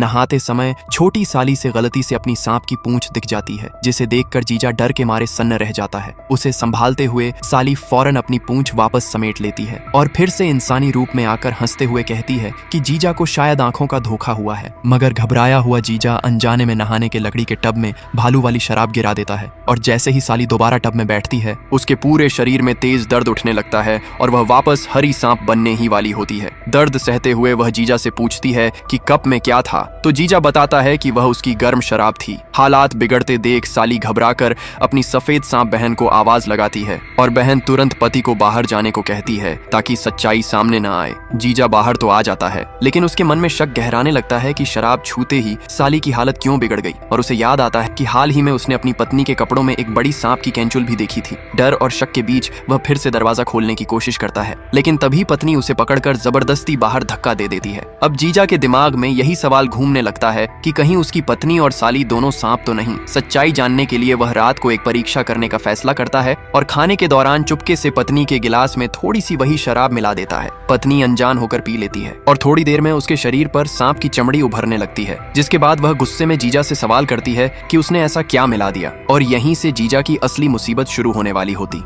नहाते समय छोटी साली से गलती से अपनी सांप की पूंछ दिख जाती है, जिसे देखकर जीजा डर के मारे सन्न रह जाता है। उसे संभालते हुए साली फौरन अपनी पूंछ वापस समेट लेती है और फिर से इंसानी रूप में आकर हंसते हुए कहती है कि जीजा को शायद आंखों का धोखा हुआ है। मगर घबराया हुआ जीजा अनजाने में नहाने के लकड़ी के टब में भालू वाली शराब गिरा देता है और जैसे ही साली दोबारा टब में बैठती है, उसके पूरे शरीर में तेज दर्द उठने लगता है और वह वापस हरी सांप बनने ही वाली होती है। दर्द सहते हुए वह जीजा से पूछती है कि कप में क्या था, तो जीजा बताता है कि वह उसकी गर्म शराब थी। हालात बिगड़ते देख साली घबराकर अपनी सफेद सांप बहन को आवाज लगाती है और बहन तुरंत पति को बाहर जाने को कहती है ताकि सच्चाई सामने न आए। जीजा बाहर तो आ जाता है, लेकिन उसके मन में शक गहराने लगता है कि शराब छूते ही साली की हालत क्यों बिगड़ गई और उसे याद आता है कि हाल ही में उसने अपनी पत्नी के कपड़ों में एक बड़ी सांप की कैंचुल भी देखी थी। डर और शक के बीच वह फिर से दरवाजा खोलने की कोशिश करता है, लेकिन तभी पत्नी उसे पकड़कर जबरदस्ती बाहर धक्का दे देती है। अब जीजा के दिमाग में यही सवाल घूमने लगता है कि कहीं उसकी पत्नी और साली दोनों सांप तो नहीं। सच्चाई जानने के लिए वह रात को एक परीक्षा करने का फैसला करता है और खाने के दौरान चुपके से पत्नी के गिलास में थोड़ी सी वही शराब मिला देता है। पत्नी अनजान होकर पी लेती है और थोड़ी देर में उसके शरीर पर सांप की चमड़ी उभरने लगती है, जिसके बाद वह गुस्से में जीजा से सवाल करती है कि उसने ऐसा क्या मिला दिया और यहीं से जीजा की असली मुसीबत शुरू होने वाली होती।